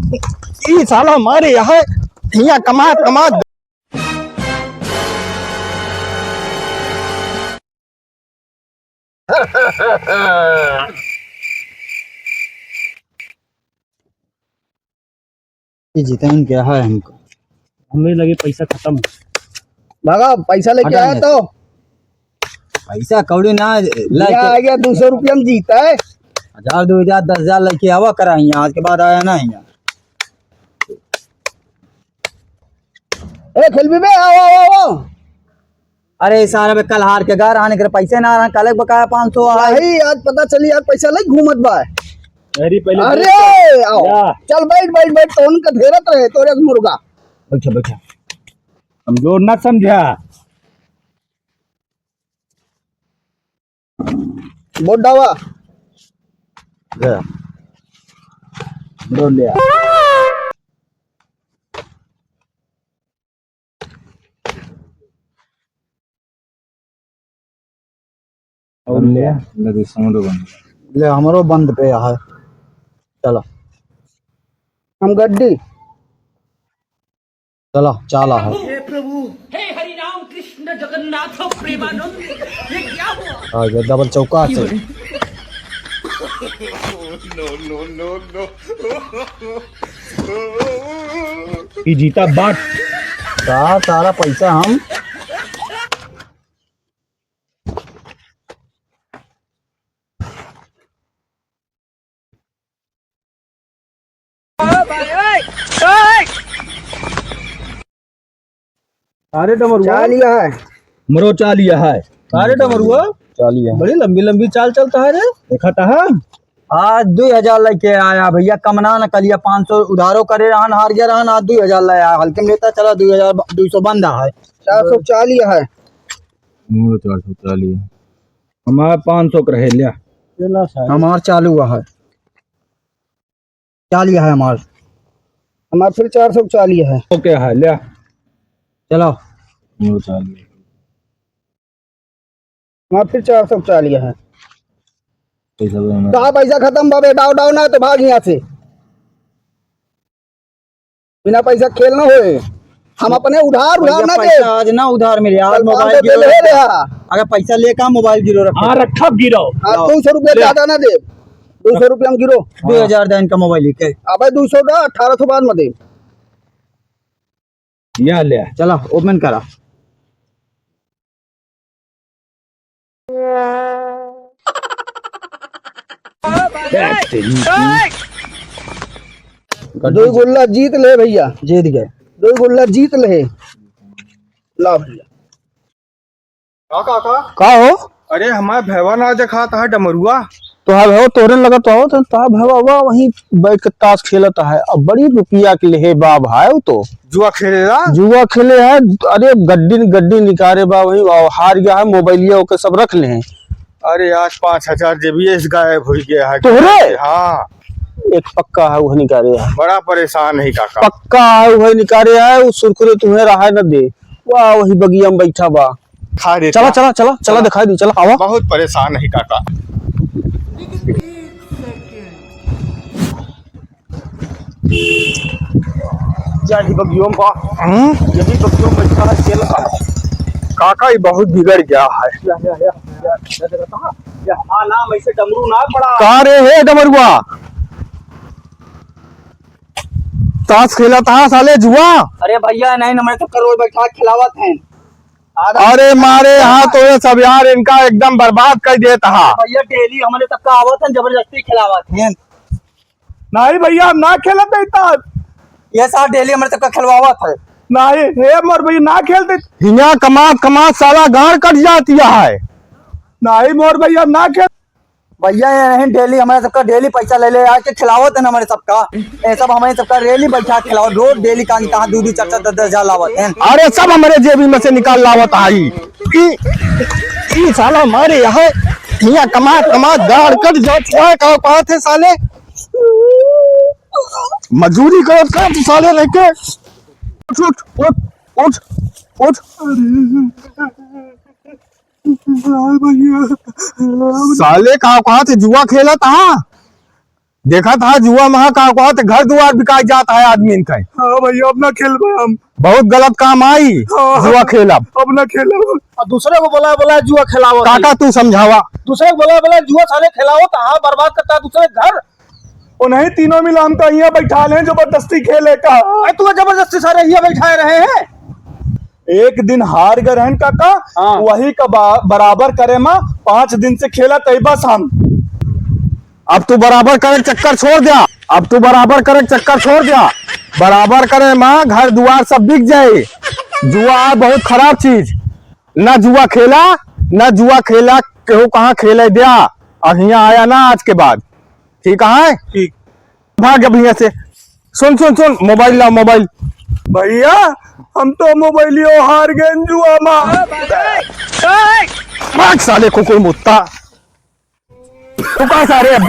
ई साला मारे यहाँ यहाँ कमा कमा जितन क्या है हमको, हमें लगे पैसा खत्म। भागा पैसा लेके आया तो पैसा कौड़ी ना आ गया 200 रुपया में जीता है। 1000 2000 10,000 लेके आवा करा यहाँ, आज के बाद आया ना यहाँ। ए खेल भी बे आओ आओ आओ। अरे सारा में कल हार के घर आने के पैसे ना आ, कल बकाया 500 भाई आज पता चली यार पैसा ले घूमत बा। अरे पहले अरे आओ चल बैठ बैठ बैठ तो उनका घेरत रहे तोरे मुर्गा। बैठा बैठा, कमजोर ना समझा। बोल डावा बोल लिया। और लिया लगे समुद्र बन ले हमारो बंद पे है। चलो हम गड्डी चलो चाला है। हे प्रभु, हे हरि राम कृष्ण जगन्नाथ प्रेमानंद, ये क्या हुआ? आगे डबल चौका से ये जीता बाट सारा पैसा हम अरे डमरुआ चाह लिया है। मरो चा लिया है। अरे डमरुआ चालिए बड़ी लंबी लंबी चाल चलता है रे, देखा था हम। आज 2000 लेके आया भैया, कमना न कलिया 500 उधारो करे रहन, हार गया रहन, आज 2000 लाया हल्के में लेता चला 2200 बंदा है। 400 लिया है। 440 हमारा 500 का रहे लिया। हमार चालू हुआ है, क्या लिया है हमार हमारा फिर 400 लिया है। तो क्या है लिया। चलो हमारा फिर 400 लिया है। कहा पैसा खत्म बाबे, डाउ डाउ ना तो भाग यहाँ से, बिना पैसा खेल ना होए। हम अपने उधार ना दे। आज ना उधार मिले, आज कल मोबाइल 500 गिरो ले रहा। अगर पैसा लेकर मोबाइल गिरो रखो। हाँ रखा गिरो। 200 रुपया ज्यादा ना दे, 200 रुपया में गिरो। 2000 दें का मोबाइल लेके अबे 200 का 1800 बाद में दे। यहाँ लिया। चलो ओपन करा। दो गुल्ला जीत ले भैया, जीत गए। 2 गुल्ला जीत ले। ला भैया का हो अरे हमारा भैवा ना दिखाता है डमरुआ। तो है तोरे लगा तो भवा वहीं बैठ के ताश खेलता है। अब बड़ी रुपया के लिए बा भाई, तो जुआ खेलेगा। जुआ खेले है। अरे गड्डी निकाले बा वही हार गया है, मोबाइलिया के सब रख ले हैं। अरे आज 5000 जेबीएस गायब हो गया है। तोहरे? हाँ एक पक्का है वह निकाले है, बड़ा परेशान है काका। पक्का है वही निकाले है। वो सुरखुरे तुम्हें रहा न दे, वाह वही बगिया में बैठा बा। खा रे चला चला चला चला दिखाई दी, चला आवा। बहुत परेशान है काका। यही बगियों में यही बगियों में बैठा है, खेल रहा है। काका ये बहुत बिगड़ गया है। नाम ऐसे डमरू ना पड़ा। कहाँ रे हे डमरुआ, ताश खेला था साले जुआ। अरे भैया नहीं न, मैं तो रोज बैठा खिलावत है। अरे मारे यहाँ तो ये सब यार इनका एकदम बर्बाद कर देता है। भैया डेली हमारे तक का आवत है, जबरदस्ती खिलावत है। नहीं भैया हम ना खेलते इतना। ये साथ डेली हमारे तक का खिलवावत है। नहीं हे मोर भैया ना खेलते। हिया कमा साला गाड़ कट जाती है। नहीं मोर भैया ना खेल। भैया ये नहीं डेली हमारे सबका डेली पैसा ले ले आके खिलावत है ना हमारे सबका। ये सब हमारे सबका डेली बैठा खिलावत, रोज डेली कहाँ 2-2 4-4 10,000 लावत है। अरे सब हमारे जेबी में से निकाल लावत आई। ई साला मारे यहाँ कमा गाड़ कट जाती है। कहाँ थे साले, मजदूरी करो का तू साले लेके। उठ उठ उठ उठ। साले कहाँ थे जुआ खेला था। देखा था जुआ महा का बहुत घर द्वार बिका जाता है आदमी का। हाँ भैया अब ना खेल हम, बहुत गलत काम आई जुआ खेल। अब ना खेल। और दूसरे को बोला जुआ खिलाओ, काका तू समझावा। दूसरे को बोला जुआ साले खिलाओ, कहाँ बर्बाद करता है दूसरे घर। उन्हें तीनों मिला हम तो यहाँ बैठा ले जबरदस्ती खेले का। तू जबरदस्ती सारे ये बैठाए रहे हैं। एक दिन हार गए रहन काका, वही का बराबर करे माँ 5 दिन से खेला तई बस हम। अब तू बराबर करे चक्कर छोड़ दिया, अब तू बराबर करे चक्कर छोड़ दिया। बराबर करे माँ घर द्वार सब बिक जाए। जुआ बहुत खराब चीज, ना जुआ खेला ना जुआ खेला केहू कहाँ खेले दिया। और यहाँ आया ना आज के बाद, ठीक है? ठीक। भाग भैया से। सुन सुन सुन, मोबाइल लाओ मोबाइल। भैया हम तो मोबाइलियो हार गए जुआ माँ। भाग साले कुकुर मुत्ता। तू कहाँ सारे अब